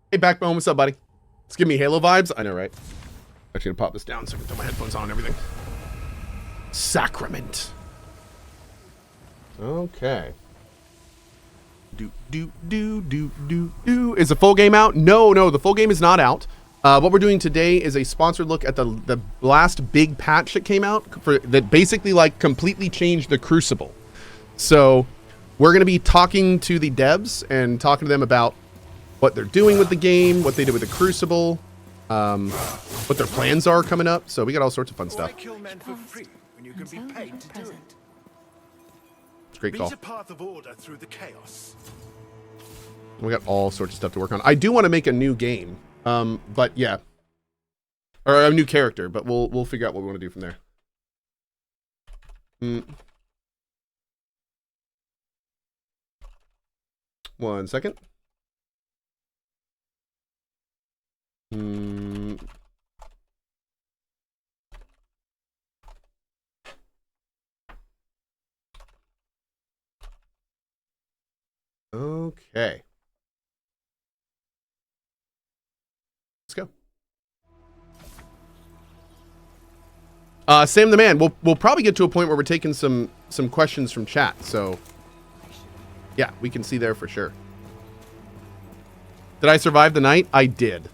Hey, Backbone, what's up, buddy? It's giving me Halo vibes. I know, right? Actually, gonna pop this down so I can throw my headphones on and everything. Sacrament. Okay. Is the full game out? No, the full game is not out. What we're doing today is a sponsored look at the last big patch that came out that basically like completely changed the Crucible. So we're going to be talking to the devs and talking to them about what they're doing with the game, what they did with the Crucible, what their plans are coming up. So we got all sorts of fun stuff. It's a great call. We got all sorts of stuff to work on. I do want to make a new game, but yeah, or a new character. But we'll figure out what we want to do from there. One second. Okay. Let's go. Sam the Man, we'll probably get to a point where we're taking some questions from chat, so yeah, we can see there for sure. Did I survive the night? I did.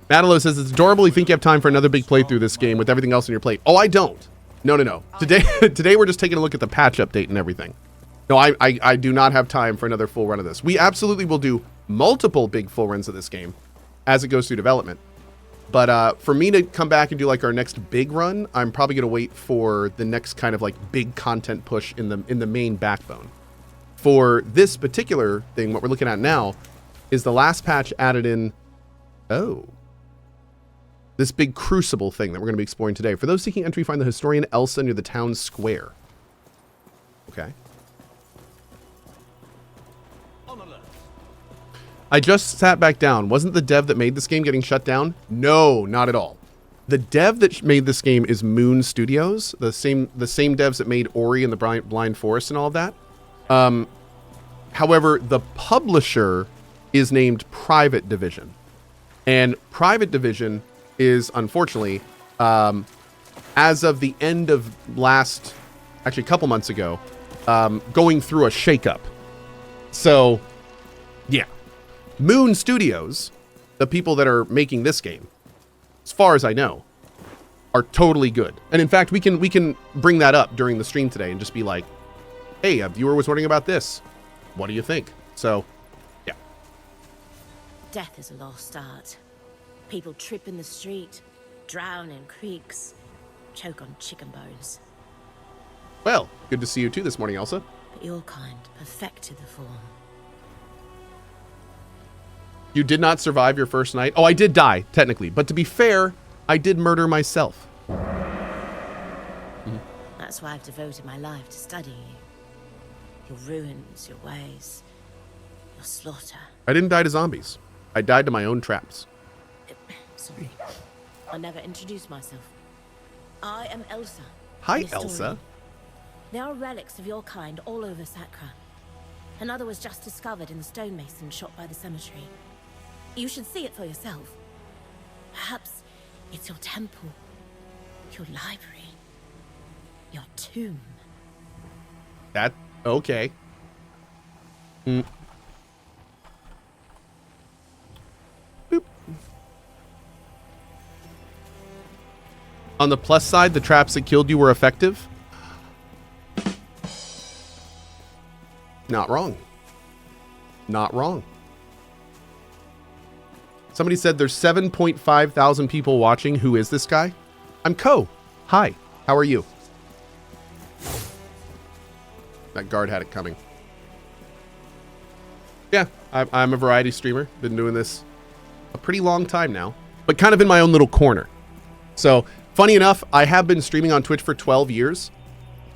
Madalo says it's adorable. You think you have time for another big playthrough this game with everything else on your plate? Oh, I don't. No. Today we're just taking a look at the patch update and everything. No, I do not have time for another full run of this. We absolutely will do multiple big full runs of this game as it goes through development. But for me to come back and do like our next big run, I'm probably gonna wait for the next kind of like big content push in the main backbone. For this particular thing, what we're looking at now is the last patch added in, this big Crucible thing that we're going to be exploring today. For those seeking entry, find the historian Elsa near the town square. Okay. I just sat back down. Wasn't the dev that made this game getting shut down? No, not at all. The dev that made this game is Moon Studios, the same devs that made Ori and the Blind Forest and all of that. However, the publisher is named Private Division. And Private Division is, unfortunately, as of the end of actually a couple months ago, going through a shakeup. So, yeah. Moon Studios, the people that are making this game, as far as I know, are totally good. And in fact, we can bring that up during the stream today and just be like, hey, a viewer was wondering about this. What do you think? So, yeah. Death is a lost art. People trip in the street, drown in creeks, choke on chicken bones. Well, good to see you too this morning, Elsa. But your kind perfected the form. You did not survive your first night? Oh, I did die, technically. But to be fair, I did murder myself. That's why I've devoted my life to studying you. Your ruins, your ways, your slaughter. I didn't die to zombies. I died to my own traps. Sorry. I never introduced myself. I am Elsa. Hi, Elsa. There are relics of your kind all over Sacra. Another was just discovered in the stonemason shot by the cemetery. You should see it for yourself. Perhaps it's your temple, your library, your tomb. That, okay. Boop. On the plus side, the traps that killed you were effective. Not wrong. Not wrong. Somebody said there's 7.5 thousand people watching. Who is this guy? I'm Cohh. Hi. How are you? That guard had it coming. Yeah, I'm a variety streamer. Been doing this a pretty long time now, but kind of in my own little corner. So, funny enough, I have been streaming on Twitch for 12 years,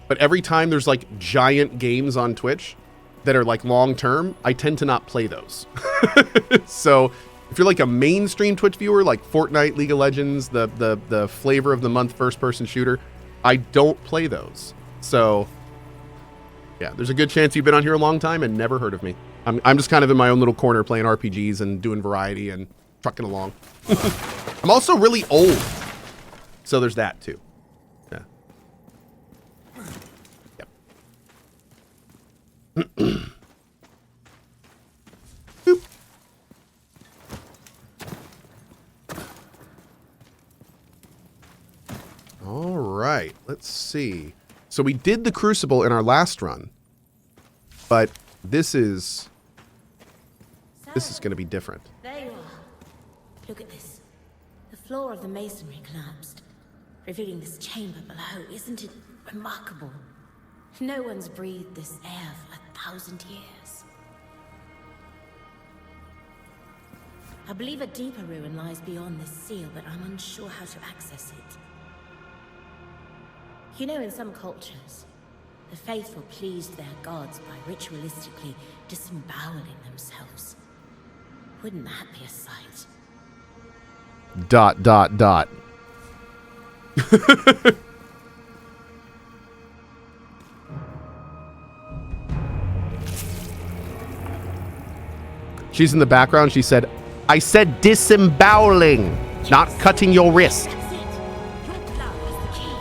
but every time there's like giant games on Twitch that are like long term, I tend to not play those. So if you're like a mainstream Twitch viewer, like Fortnite, League of Legends, the flavor of the month first person shooter, I don't play those. So yeah, there's a good chance you've been on here a long time and never heard of me. I'm just kind of in my own little corner playing RPGs and doing variety and trucking along. I'm also really old. So there's that too. Yeah. Yep. Boop. All right, let's see. So we did the Crucible in our last run, but this is going to be different. There you are. Look at this. The floor of the masonry collapsed, revealing this chamber below. Isn't it remarkable? No one's breathed this air for 1,000 years. I believe a deeper ruin lies beyond this seal, but I'm unsure how to access it. You know, in some cultures, the faithful pleased their gods by ritualistically disemboweling themselves. Wouldn't that be a sight? ... She's in the background. She said, I said disemboweling, not cutting your wrist. That's it. Your blood is the key.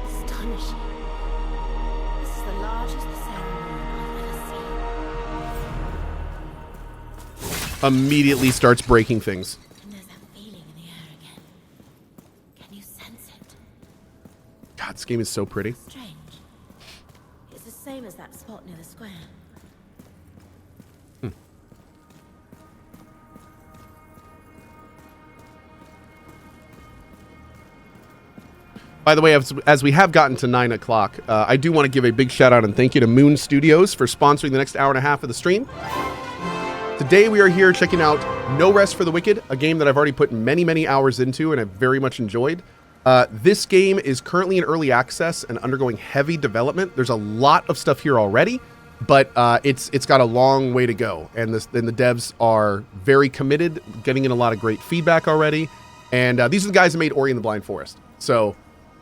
Astonishing. This is the largest ceremony I've ever seen. Immediately starts breaking things. And there's that feeling in the air again. Can you sense it? God, this game is so pretty. Strange. It's the same as that spot near the square. By the way, as we have gotten to 9 o'clock, I do want to give a big shout out and thank you to Moon Studios for sponsoring the next hour and a half of the stream. Today we are here checking out No Rest for the Wicked, a game that I've already put many, many hours into and I've very much enjoyed. This game is currently in early access and undergoing heavy development. There's a lot of stuff here already, but it's got a long way to go. And the devs are very committed, getting in a lot of great feedback already. And these are the guys that made Ori and the Blind Forest. So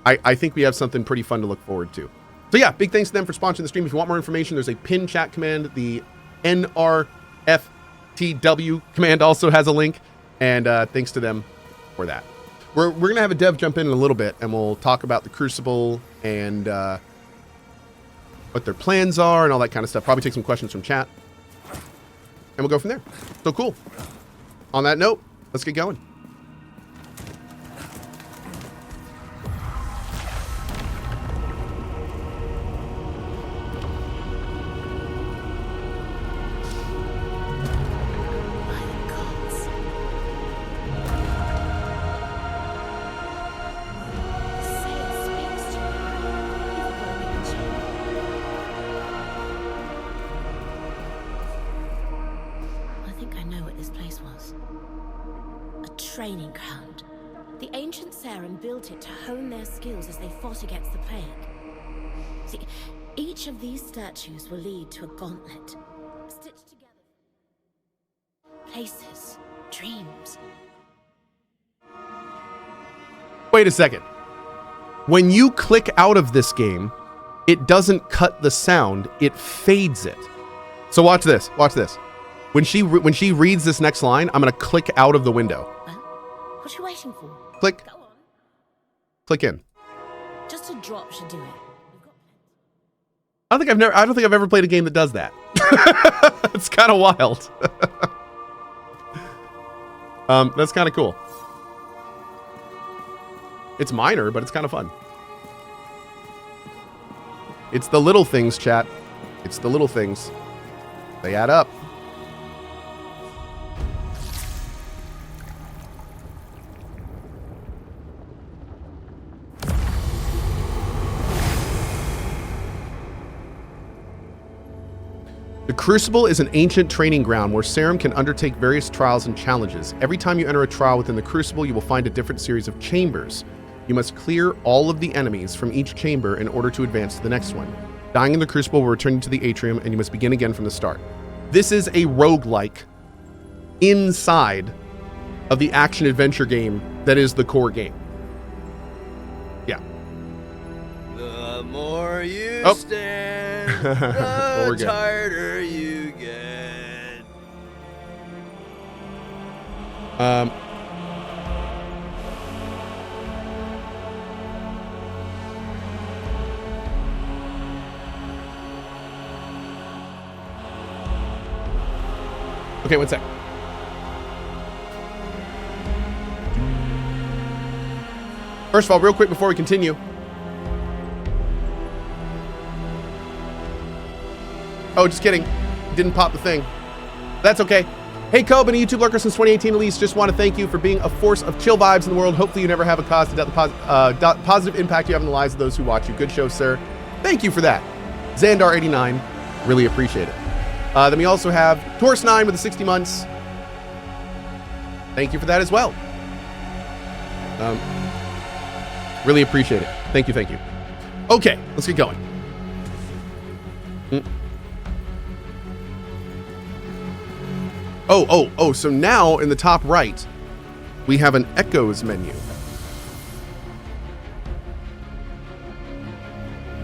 I think we have something pretty fun to look forward to. So yeah, big thanks to them for sponsoring the stream. If you want more information, there's a pin chat command. The NRFTW command also has a link. And thanks to them for that. We're going to have a dev jump in a little bit, and we'll talk about the Crucible and what their plans are and all that kind of stuff. Probably take some questions from chat. And we'll go from there. So cool. On that note, let's get going. Training ground. The ancient Saren built it to hone their skills as they fought against the plague. See, each of these statues will lead to a gauntlet, stitched together. Places, dreams. Wait a second. When you click out of this game, it doesn't cut the sound, it fades it. So watch this, watch this. When she reads this next line, I'm gonna click out of the window. What are you waiting for? Click. Go on. Click in. Just a drop should do it. I don't think I've ever played a game that does that. It's kind of wild. That's kind of cool. It's minor, but it's kind of fun. It's the little things, chat. It's the little things. They add up. The Crucible is an ancient training ground where Saren can undertake various trials and challenges. Every time you enter a trial within the Crucible, you will find a different series of chambers. You must clear all of the enemies from each chamber in order to advance to the next one. Dying in the Crucible will return you to the atrium, and you must begin again from the start. This is a roguelike inside of the action-adventure game that is the core game. Yeah. The more you stand. Well, we're good. Tighter you get. Okay, one sec. First of all, real quick before we continue. Oh, just kidding. Didn't pop the thing. That's okay. Hey, Cohh, been a YouTube lurker since 2018 at least. Just want to thank you for being a force of chill vibes in the world. Hopefully you never have a cause to doubt the positive impact you have in the lives of those who watch you. Good show, sir. Thank you for that. Xandar89, really appreciate it. Then we also have Torse9 with the 60 months. Thank you for that as well. Really appreciate it. Thank you, thank you. Okay, let's get going. Oh, so now in the top right, we have an Echoes menu.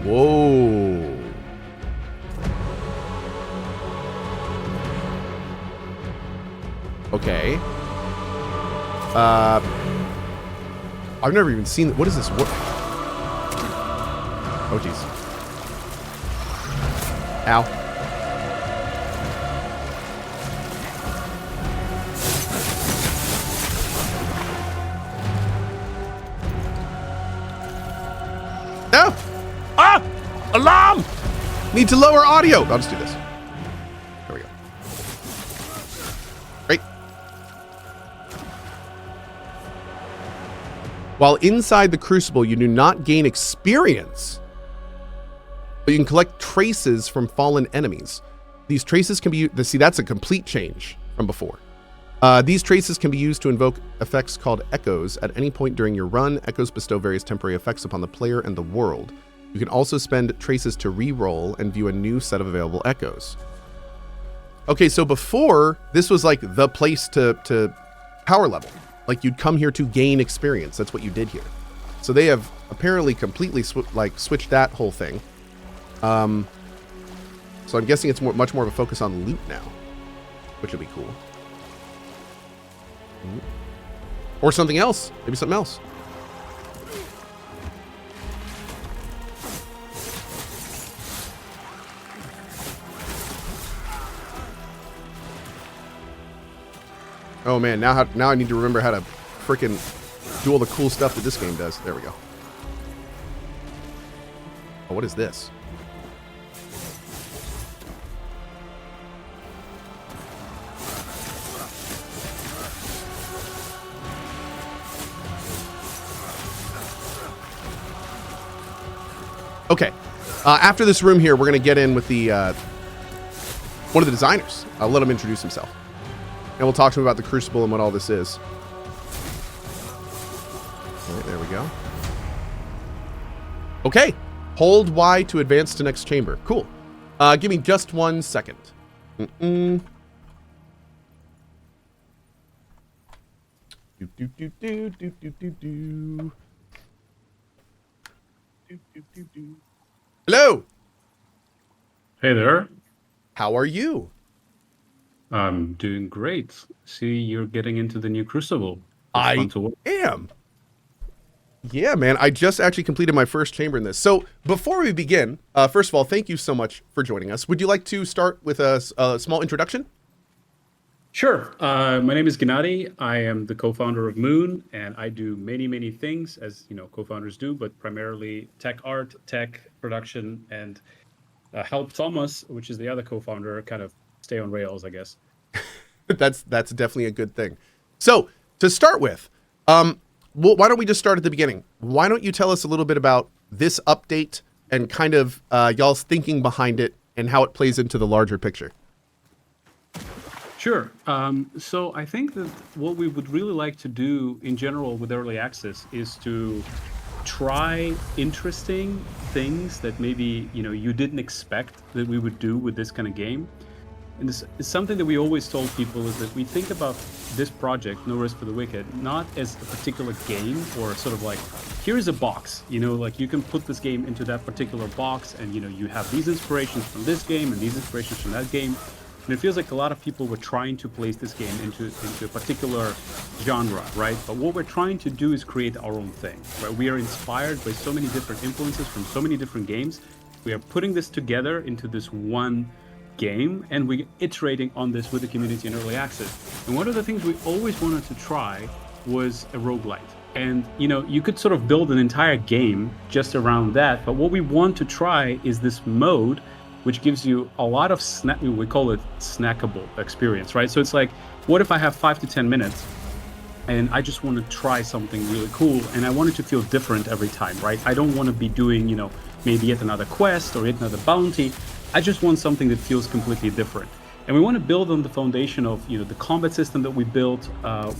Whoa. Okay. I've never even seen, what is this? What? Oh, geez. Ow. No! Ah! Alarm! Need to lower audio. I'll just do this. There we go. Great. While inside the Crucible, you do not gain experience, but you can collect traces from fallen enemies. These traces can be, see, that's a complete change from before. These traces can be used to invoke effects called Echoes. At any point during your run, Echoes bestow various temporary effects upon the player and the world. You can also spend traces to re-roll and view a new set of available Echoes. Okay, so before, this was like the place to power level. Like you'd come here to gain experience. That's what you did here. So they have apparently completely switched that whole thing. So I'm guessing it's much more of a focus on loot now, which would be cool. Or something else. Maybe something else. Oh man, now I need to remember how to frickin' do all the cool stuff that this game does. There we go. Oh, what is this? Okay, after this room here, we're going to get in with the one of the designers. I'll let him introduce himself. And we'll talk to him about the Crucible and what all this is. All right, there we go. Okay, hold Y to advance to next chamber. Cool. Give me just 1 second. Do. Hello. Hey there. How are you? I'm doing great. See, you're getting into the new Crucible. It's I fun to watch. am. Yeah, man. I just actually completed my first chamber in this. So before we begin, first of all, thank you so much for joining us. Would you like to start with a small introduction? Sure. My name is Gennady. I am the co-founder of Moon, and I do many, many things, as you know, co-founders do, but primarily tech art, tech production, and help Thomas, which is the other co-founder, kind of stay on rails, I guess. That's definitely a good thing. So to start with, well, why don't we just start at the beginning? Why don't you tell us a little bit about this update and kind of y'all's thinking behind it and how it plays into the larger picture? Sure. So I think that what we would really like to do in general with early access is to try interesting things that maybe you didn't expect that we would do with this kind of game. and this is something that we always told people, is that we think about this project, No Rest for the Wicked, not as a particular game or sort of like, here's a box, you know, like you can put this game into that particular box, and you know, you have these inspirations from this game and these inspirations from that game. And it feels like a lot of people were trying to place this game into a particular genre, right? But what we're trying to do is create our own thing, right? We are inspired by so many different influences from so many different games. We are putting this together into this one game, and we're iterating on this with the community in early access. And one of the things we always wanted to try was a roguelite. And you know, you could sort of build an entire game just around that, but what we want to try is this mode which gives you a lot of we call it snackable experience, right? So it's like, what if I have 5 to 10 minutes and I just want to try something really cool, and I want it to feel different every time, right? I don't want to be doing, you know, maybe yet another quest or yet another bounty. I just want something that feels completely different. And we want to build on the foundation of, you know, the combat system that we built,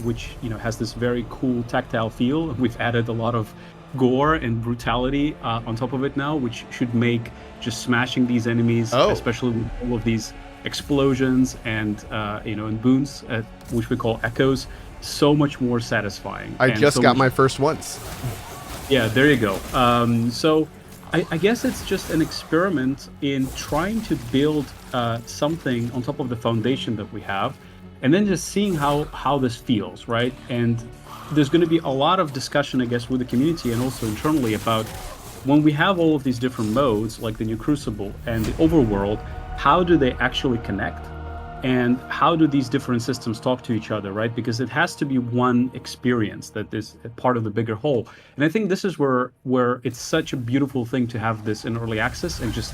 which, you know, has this very cool tactile feel. We've added a lot of gore and brutality on top of it now, which should make just smashing these enemies, especially with all of these explosions and you know, and boons, which we call echoes, so much more satisfying. I just got my first ones. Yeah, there you go. So I guess it's just an experiment in trying to build something on top of the foundation that we have, and then just seeing how this feels, right? And there's going to be a lot of discussion, I guess, with the community and also internally about, when we have all of these different modes, like the new Crucible and the overworld, how do they actually connect? And how do these different systems talk to each other, right? Because it has to be one experience that is a part of the bigger whole. And I think this is where it's such a beautiful thing to have this in early access and just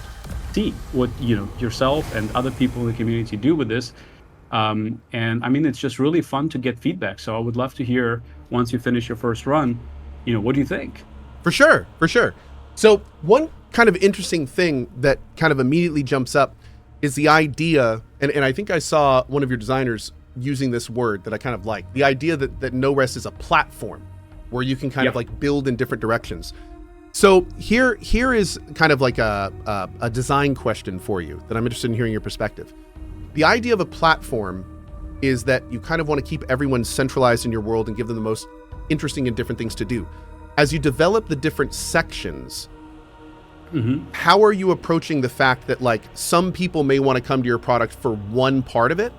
see what, you know, yourself and other people in the community do with this. And I mean, it's just really fun to get feedback. So I would love to hear, once you finish your first run, you know, what do you think? For sure, for sure. So one kind of interesting thing that kind of immediately jumps up is the idea, and I think I saw one of your designers using this word that I kind of like, the idea that No Rest is a platform where you can kind of like build in different directions. So here is kind of like a design question for you that I'm interested in hearing your perspective. The idea of a platform is that you kind of want to keep everyone centralized in your world and give them the most interesting and different things to do. As you develop the different sections, how are you approaching the fact that like some people may want to come to your product for one part of it?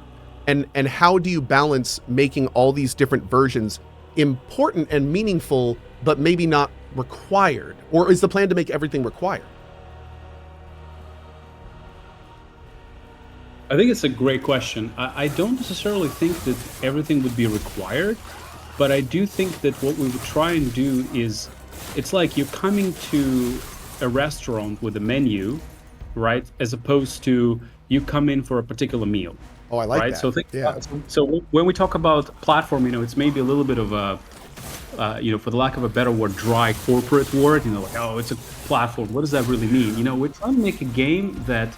And how do you balance making all these different versions important and meaningful, but maybe not required? Or is the plan to make everything required? I think it's a great question. I don't necessarily think that everything would be required, but I do think that what we would try and do is, it's like you're coming to a restaurant with a menu, right? As opposed to you come in for a particular meal. Oh, I like right? that. So so when we talk about platform, you know, it's maybe a little bit of a, you know, for the lack of a better word, dry corporate word, you know, like, oh, it's a platform. What does that really mean? You know, we're trying to make a game that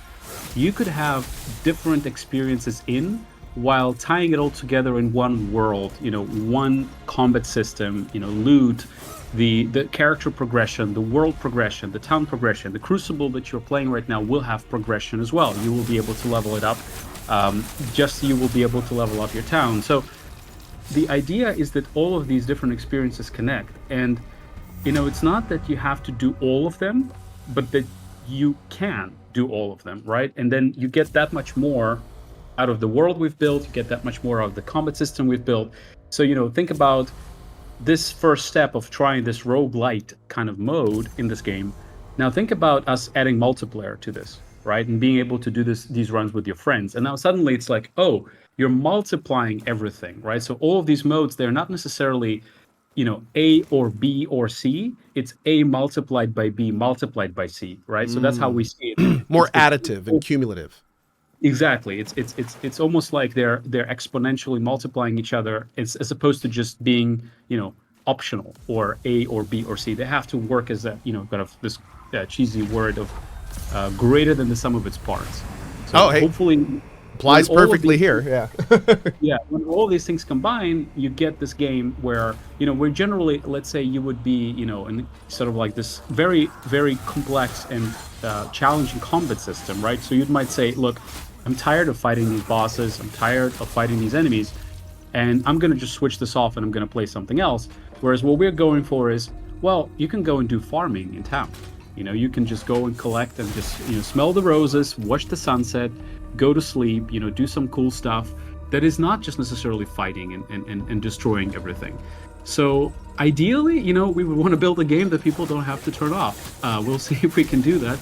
you could have different experiences in, while tying it all together in one world, you know, one combat system, you know, loot, the character progression, the world progression, the town progression. The Crucible that you're playing right now will have progression as well. You will be able to level it up, just you will be able to level up your town. So the idea is that all of these different experiences connect. And, you know, it's not that you have to do all of them, but that you can do all of them, right? And then you get that much more out of the world we've built, you get that much more out of the combat system we've built. So, you know, think about this first step of trying this roguelite kind of mode in this game. Now think about us adding multiplayer to this, right? And being able to do these runs with your friends. And now suddenly it's like, oh, you're multiplying everything, right? So all of these modes, they're not necessarily, you know, A or B or C. It's A multiplied by B multiplied by C, right? So that's how we see it. More additive and cumulative. Exactly. It's almost like they're exponentially multiplying each other, as opposed to just being, you know, optional or A or B or C. They have to work as a, you know, kind of this cheesy word of greater than the sum of its parts. So hopefully applies perfectly here. Yeah. Yeah. When all these things combine, you get this game where, you know, we're generally, let's say you would be, you know, in sort of like this very, very complex and challenging combat system, right? So you might say, look, I'm tired of fighting these bosses. I'm tired of fighting these enemies, and I'm gonna just switch this off and I'm gonna play something else. Whereas what we're going for is, well, you can go and do farming in town. You can just go and collect and just smell the roses, watch the sunset, go to sleep. Do some cool stuff that is not just necessarily fighting and destroying everything. So ideally, we would want to build a game that people don't have to turn off. We'll see if we can do that,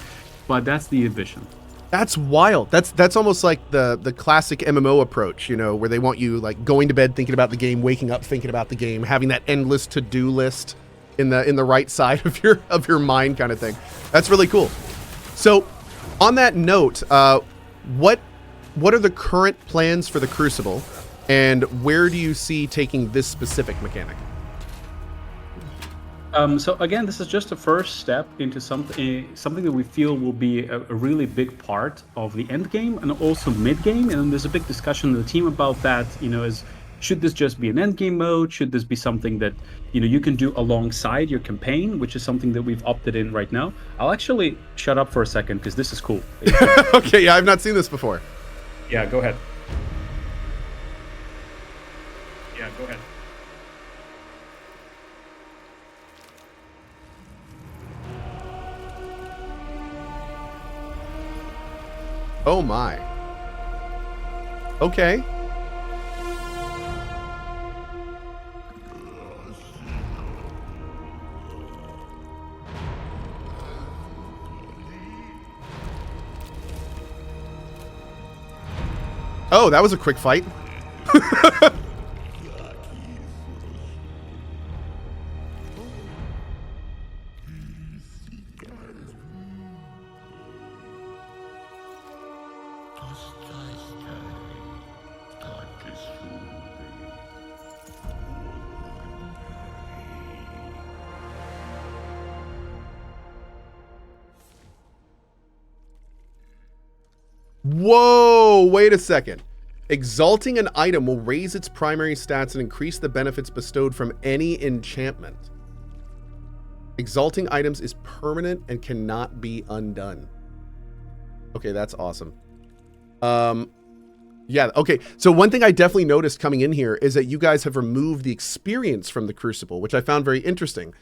but that's the ambition. That's wild. That's almost like the classic MMO approach, where they want you like going to bed thinking about the game, waking up thinking about the game, having that endless to-do list in the right side of your mind kind of thing. That's really cool. So, on that note, what are the current plans for the Crucible, and where do you see taking this specific mechanic? So again, this is just a first step into something that we feel will be a really big part of the end game and also mid game. And there's a big discussion in the team about that. Is should this just be an end game mode? Should this be something that you can do alongside your campaign, which is something that we've opted in right now? I'll actually shut up for a second because this is cool. Okay, yeah, I've not seen this before. Yeah, go ahead. Yeah, go ahead. Oh my. Okay. Oh, that was a quick fight. Whoa, wait a second. Exalting an item will raise its primary stats and increase the benefits bestowed from any enchantment. Exalting items is permanent and cannot be undone. Okay, that's awesome. Yeah, okay. So one thing I definitely noticed coming in here is that you guys have removed the experience from the Crucible, which I found very interesting.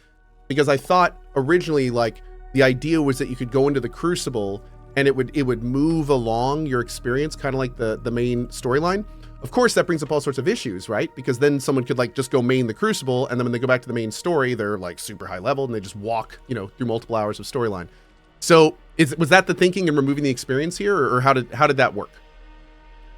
Because I thought originally, like, the idea was that you could go into the Crucible and it would move along your experience, kind of like the main storyline. Of course, that brings up all sorts of issues, right? Because then someone could like just go main the Crucible, and then when they go back to the main story, they're like super high level, and they just walk, through multiple hours of storyline. So, was that the thinking in removing the experience here, or how did that work?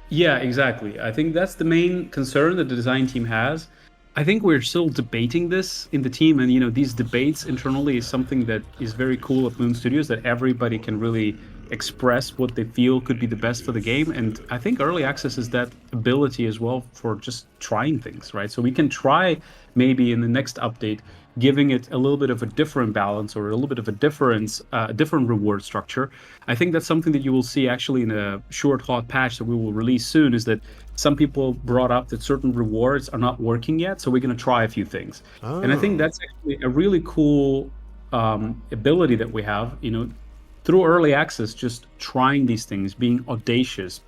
Yeah, exactly. I think that's the main concern that the design team has. I think we're still debating this in the team, and these debates internally is something that is very cool at Moon Studios, that everybody can really express what they feel could be the best for the game. And I think early access is that ability as well for just trying things, right? So we can try maybe in the next update giving it a little bit of a different balance or a little bit of a different reward structure. I think that's something that you will see actually in a short hot patch that we will release soon, is that some people brought up that certain rewards are not working yet, so we're going to try a few things. Oh. And I think that's actually a really cool ability that we have, through early access, just trying these things, being audacious,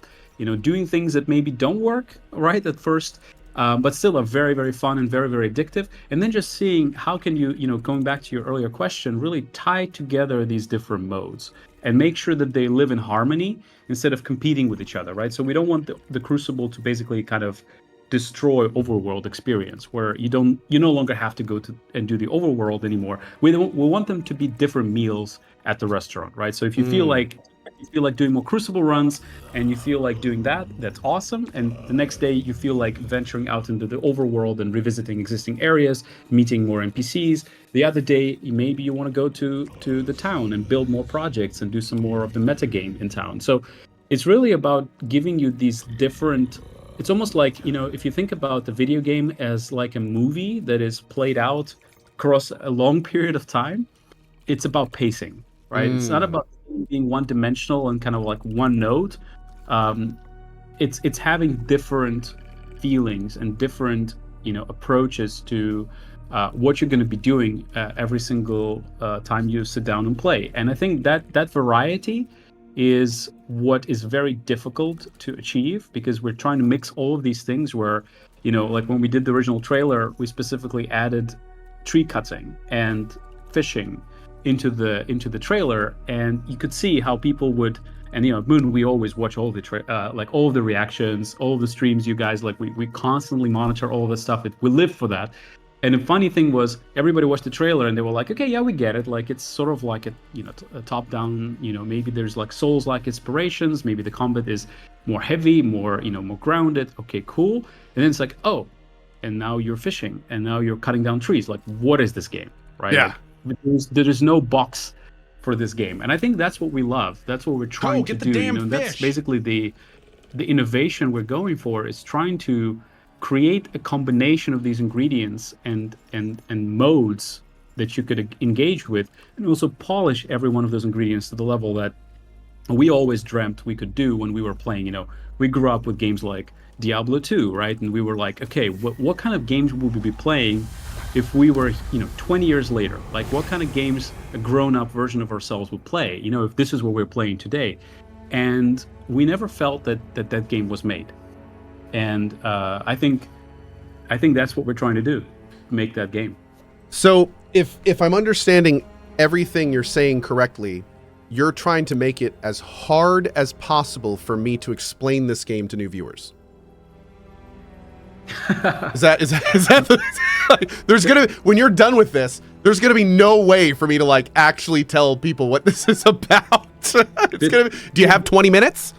doing things that maybe don't work right at first, but still are very, very fun and very, very addictive. And then just seeing how can you, going back to your earlier question, really tie together these different modes and make sure that they live in harmony instead of competing with each other, right? So we don't want the Crucible to basically kind of destroy overworld experience where you no longer have to go to and do the overworld anymore. We want them to be different meals at the restaurant, right? So if you feel like doing more Crucible runs and you feel like doing that, that's awesome. And the next day you feel like venturing out into the overworld and revisiting existing areas, meeting more NPCs. The other day, maybe you want to go to the town and build more projects and do some more of the meta game in town. So it's really about giving you these different. It's almost like, if you think about the video game as like a movie that is played out across a long period of time, it's about pacing, right? It's not about being one-dimensional and kind of like one note. It's having different feelings and different, approaches to what you're going to be doing every single time you sit down and play. And I think that variety is what is very difficult to achieve, because we're trying to mix all of these things where, like when we did the original trailer, we specifically added tree cutting and fishing into the trailer, and you could see how people would. And Moon, we always watch all the like all of the reactions, all of the streams. You guys, like we constantly monitor all of this stuff. We live for that. And the funny thing was, everybody watched the trailer and they were like, okay, yeah, we get it. Like it's sort of like a top-down. Maybe there's like Souls-like inspirations. Maybe the combat is more heavy, more more grounded. Okay, cool. And then it's like, oh, and now you're fishing, and now you're cutting down trees. Like, what is this game, right? Yeah. Like, there's no box for this game, and I think that's what we love. That's what we're trying to do. That's basically the innovation we're going for, is trying to create a combination of these ingredients and modes that you could engage with, and also polish every one of those ingredients to the level that we always dreamt we could do when we were playing. We grew up with games like Diablo 2, right? And we were like, okay, what kind of games would we be playing if we were 20 years later? Like, what kind of games a grown-up version of ourselves would play, if this is what we're playing today? And we never felt that game was made. And I think that's what we're trying to do, make that game. So if I'm understanding everything you're saying correctly, you're trying to make it as hard as possible for me to explain this game to new viewers. Is that there's gonna, when you're done with this, there's gonna be no way for me to like actually tell people what this is about. Do you have 20 minutes?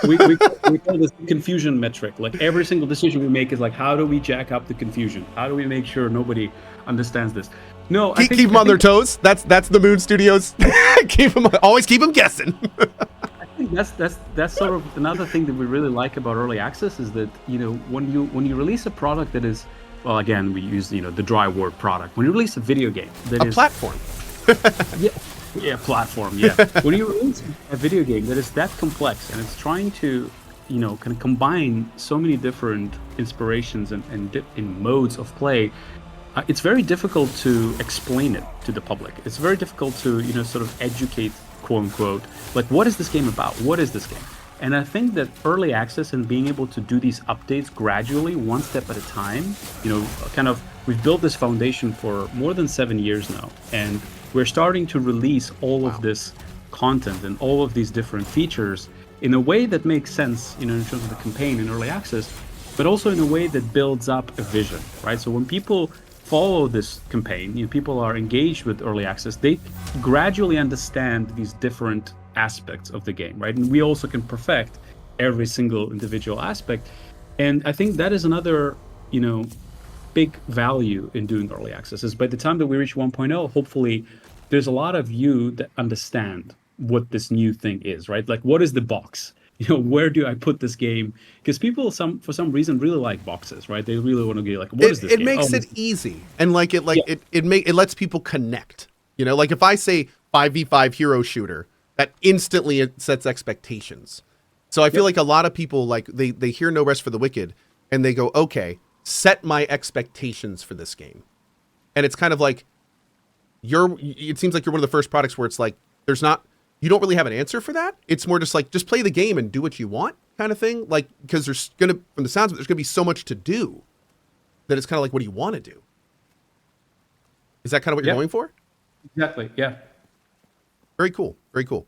We call this the confusion metric. Like every single decision we make is like, how do we jack up the confusion? How do we make sure nobody understands this? No, keep them on their toes. That's the Moon Studios. Always keep them guessing. I think that's sort of another thing that we really like about early access, is that when you release a product that is, well, again, we use the dry word product. When you release a video game that is platform. Platform. Yeah. When you release a video game that is that complex and it's trying to kind of combine so many different inspirations and modes of play, it's very difficult to explain it to the public. It's very difficult to sort of educate, quote unquote, like, what is this game about? What is this game? And I think that early access and being able to do these updates gradually, one step at a time, we've built this foundation for more than 7 years now, and we're starting to release all of this content and all of these different features in a way that makes sense, in terms of the campaign and early access, but also in a way that builds up a vision, right? So when people follow this campaign, people are engaged with early access, they gradually understand these different aspects of the game, right? And we also can perfect every single individual aspect. And I think that is another, big value in doing early access, is by the time that we reach 1.0, hopefully there's a lot of you that understand what this new thing is, right? Like, what is the box? Where do I put this game? Because people, for some reason, really like boxes, right? They really want to get like, what is this game? It makes it easy, and it lets people connect. Like if I say 5v5 hero shooter, that instantly it sets expectations. So I feel like a lot of people, like they hear No Rest for the Wicked and they go, okay, set my expectations for this game. And it's kind of like it seems like you're one of the first products where it's like, you don't really have an answer for that. It's more just like, just play the game and do what you want kind of thing. Like, because from the sounds of it, there's gonna be so much to do that it's kind of like, what do you want to do? Is that kind of what you're going for? Exactly. Yeah. Very cool. Very cool.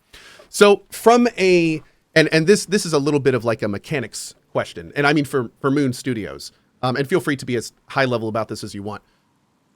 So from and this is a little bit of like a mechanics question, and I mean for Moon Studios, and feel free to be as high level about this as you want.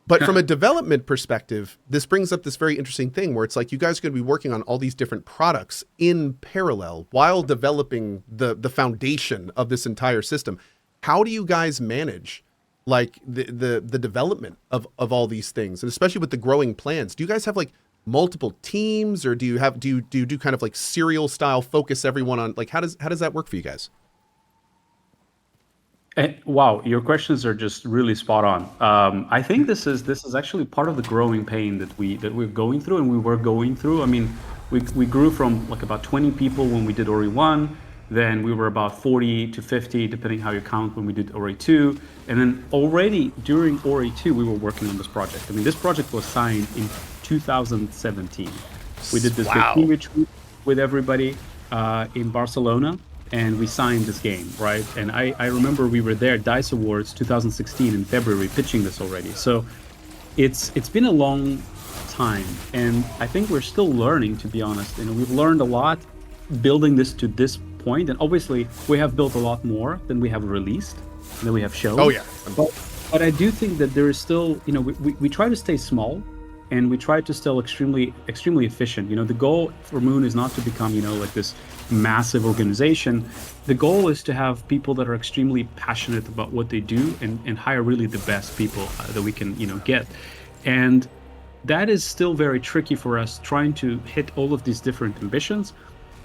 But from a development perspective, this brings up this very interesting thing where it's like you guys are going to be working on all these different products in parallel while developing the foundation of this entire system. How do you guys manage like the development of all these things, and especially with the growing plans? Do you guys have like multiple teams, or do you do kind of like serial style focus everyone on, like, how does that work for you guys? Wow, your questions are just really spot on. I think this is actually part of the growing pain that we're going through, and we were going through. I mean, we grew from like about 20 people when we did Ori 1, then we were about 40 to 50, depending how you count, when we did Ori 2, and then already during Ori 2, we were working on this project. I mean, this project was signed in 2017. We did this big team retreat. with everybody in Barcelona, and we signed this game, right? And I remember we were there, DICE Awards 2016 in February, pitching this already. So it's been a long time, and I think we're still learning, to be honest. And we've learned a lot building this to this point, and obviously we have built a lot more than we have released, than we have shown. Oh yeah. But I do think that there is still, you know, we try to stay small, and we try to still extremely efficient. You know, the goal for Moon is not to become, you know, like this massive organization. The goal is to have people that are extremely passionate about what they do, and hire really the best people that we can, you know, get. And that is still very tricky for us, trying to hit all of these different ambitions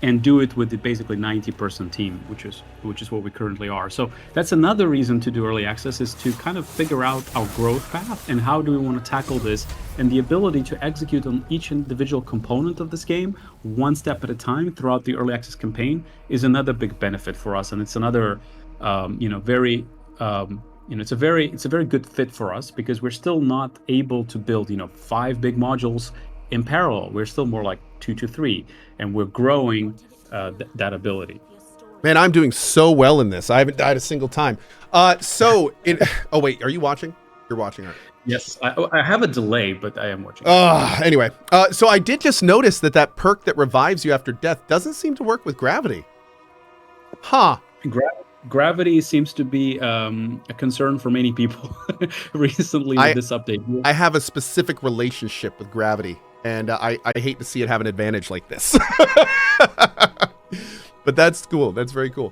and do it with the basically 90-person team, which is what we currently are. So that's another reason to do early access, is to kind of figure out our growth path and how do we want to tackle this, and the ability to execute on each individual component of this game one step at a time throughout the early access campaign is another big benefit for us. And it's another very it's a very good fit for us, because we're still not able to build 5 big modules in parallel. We're still more like 2 to 3, and we're growing that ability. Man, I'm doing so well in this. I haven't died a single time. Oh wait, are you watching? You're watching, aren't you? Yes, I have a delay, but I am watching. Anyway, so I did just notice that perk that revives you after death doesn't seem to work with gravity. Huh. Gravity seems to be a concern for many people recently with this update. I have a specific relationship with gravity, and I hate to see it have an advantage like this. But that's cool. That's very cool.